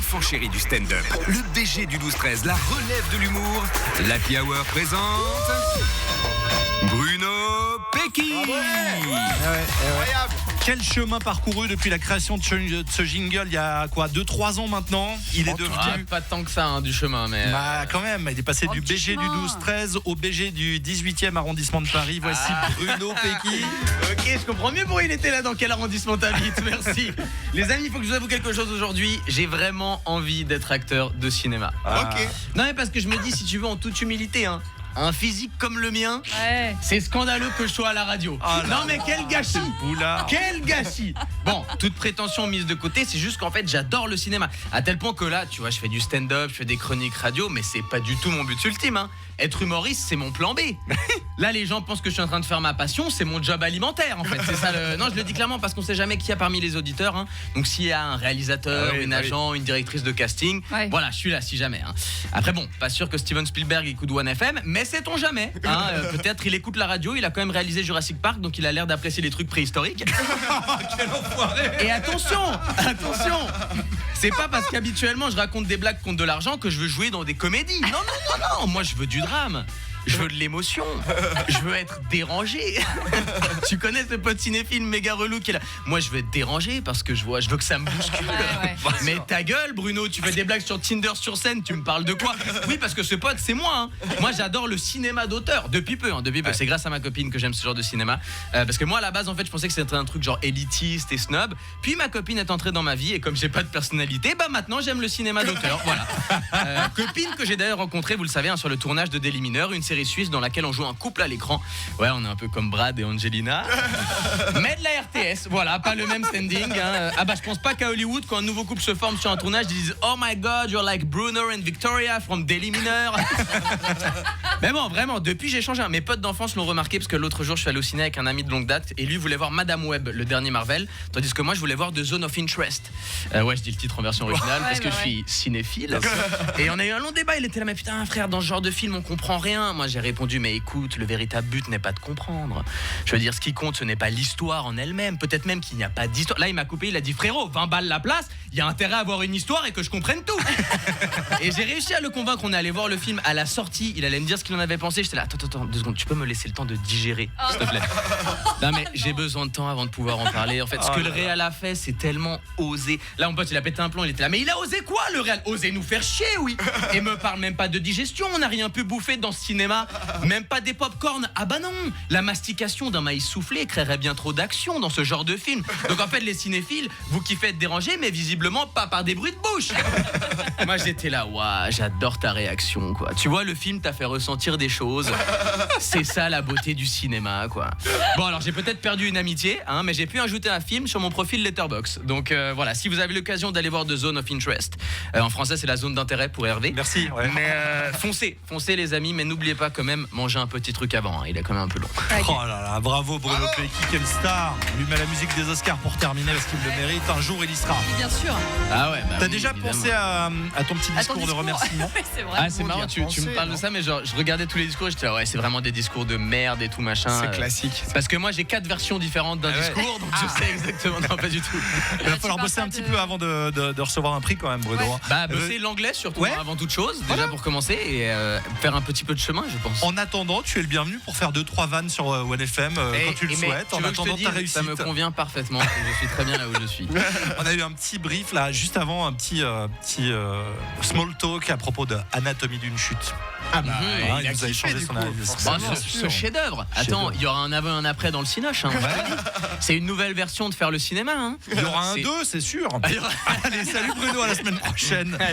l'enfant chéri du stand-up, le BG du 12-13, la relève de l'humour, l'Happy Hour présente Bruno Pecky. Incroyable. Quel chemin parcouru depuis la création de ce jingle il y a quoi 2-3 ans maintenant. Il est devenu pas tant que ça du chemin, mais bah quand même, il est passé du BG chemin. du 12-13 au BG du 18e arrondissement de Paris. Voici Bruno Pecky. Ok, je comprends mieux pourquoi il était là, dans quel arrondissement t'habites. Merci. Les amis, il faut que je vous avoue quelque chose aujourd'hui. J'ai vraiment envie d'être acteur de cinéma. Ok. Non mais parce que je me dis, si tu veux, en toute humilité, un physique comme le mien, Ouais. c'est scandaleux que je sois à la radio. Non mais quel gâchis. Boulard. Quel gâchis. Bon, toute prétention mise de côté, c'est juste qu'en fait j'adore le cinéma. À tel point que là, tu vois, je fais du stand-up, je fais des chroniques radio, mais c'est pas du tout mon but ultime. Être humoriste, c'est mon plan B. Là, les gens pensent que je suis en train de faire ma passion, c'est mon job alimentaire en fait. C'est ça le... Non, je le dis clairement parce qu'on sait jamais qui y a parmi les auditeurs. Donc s'il y a un réalisateur, une agent, une directrice de casting, voilà, je suis là si jamais. Après bon, pas sûr que Steven Spielberg écoute One FM, mais sait-on jamais. Peut-être il écoute la radio, il a quand même réalisé Jurassic Park, donc il a l'air d'apprécier les trucs préhistoriques. Quel enfoiré. Et attention, c'est pas parce qu'habituellement je raconte des blagues contre de l'argent que je veux jouer dans des comédies. Non, moi je veux du drame. Je veux de l'émotion. Je veux être dérangé. Tu connais ce pote cinéphile méga relou qui est là. Moi je veux être dérangé parce que je veux que ça me bouscule. Ouais. Mais ta gueule Bruno, tu fais des blagues sur Tinder sur scène, tu me parles de quoi? Oui, parce que ce pote c'est moi. Moi j'adore le cinéma d'auteur depuis peu. C'est grâce à ma copine que j'aime ce genre de cinéma. Parce que moi à la base en fait je pensais que c'était un truc genre élitiste et snob. Puis ma copine est entrée dans ma vie et comme j'ai pas de personnalité, bah maintenant j'aime le cinéma d'auteur. Voilà. Copine que j'ai d'ailleurs rencontrée, vous le savez, sur le tournage de Daily Mineur, une série suisse dans laquelle on joue un couple à l'écran. Ouais, on est un peu comme Brad et Angelina. Mais de la RTS, voilà, pas le même standing. Je pense pas qu'à Hollywood, quand un nouveau couple se forme sur un tournage, ils disent oh my god, you're like Bruno and Victoria from Daily Mineur. Mais bon, vraiment, depuis j'ai changé. Mes potes d'enfance l'ont remarqué parce que l'autre jour je suis allé au ciné avec un ami de longue date et lui voulait voir Madame Web, le dernier Marvel, tandis que moi je voulais voir The Zone of Interest. Je dis le titre en version originale parce que je suis cinéphile. Et on a eu un long débat, il était là, mais putain frère, dans ce genre de film on comprend rien. Moi j'ai répondu mais écoute, le véritable but n'est pas de comprendre. Je veux dire, ce qui compte, ce n'est pas l'histoire en elle-même. Peut-être même qu'il n'y a pas d'histoire. Là, il m'a coupé, il a dit frérot, 20 balles la place, il y a intérêt à avoir une histoire et que je comprenne tout. Et j'ai réussi à le convaincre. On est allé voir le film à la sortie. Il allait me dire ce qu'il en avait pensé. J'étais là, attends, 2 secondes, tu peux me laisser le temps de digérer, s'il te plaît. Non, mais j'ai besoin de temps avant de pouvoir en parler. En fait, ce que le réal a fait, c'est tellement osé. Là, mon pote, il a pété un plomb, il était là, mais il a osé quoi, le réal? Osé nous faire chier, oui. Et me parle même pas de digestion. On n'a rien pu bouffer dans ce cinéma. Même pas des pop-corn. Ah bah non, la mastication d'un maïs soufflé créerait bien trop d'action dans ce genre de film. Donc en fait les cinéphiles, vous kiffez être dérangés mais visiblement pas par des bruits de bouche. Moi j'étais là, waouh, j'adore ta réaction quoi. Tu vois, le film t'a fait ressentir des choses. C'est ça la beauté du cinéma quoi. Bon alors j'ai peut-être perdu une amitié mais j'ai pu ajouter un film sur mon profil Letterboxd. Donc voilà, si vous avez l'occasion d'aller voir The Zone of Interest, en français c'est la zone d'intérêt pour Hervé. Merci. Ouais. Mais foncez les amis, mais n'oubliez pas quand même manger un petit truc avant, il est quand même un peu long. Oh là là, bravo Bruno Pecky, quelle star. On lui met la musique des Oscars pour terminer parce qu'il le mérite. Un jour il y sera. Bien sûr. Ah ouais. T'as déjà pensé à ton petit discours de remerciement? Oui, c'est vrai. Ah c'est marrant, tu me parles de ça, mais genre je regardais tous les discours et j'étais là, ouais c'est vraiment des discours de merde et tout machin. C'est classique. Parce que moi j'ai 4 versions différentes d'un discours, donc je sais exactement. Non pas du tout. Il va falloir bosser un petit peu avant de recevoir un prix quand même Bruno. Bosser l'anglais surtout avant toute chose, déjà pour commencer et faire un petit peu de je pense. En attendant, tu es le bienvenu pour faire 2-3 vannes sur One FM quand tu le souhaites. En attendant ta réussite. Ça me convient parfaitement. Je suis très bien là où je suis. On a eu un petit brief là, juste avant, un petit small talk à propos de Anatomie d'une chute. Il nous a échangé son analyse. Ce chef-d'œuvre. Attends, il y aura un avant et un après dans le Cinoche. C'est une nouvelle version de faire le cinéma. Il y aura un 2, c'est sûr. Allez, salut Bruno, à la semaine prochaine.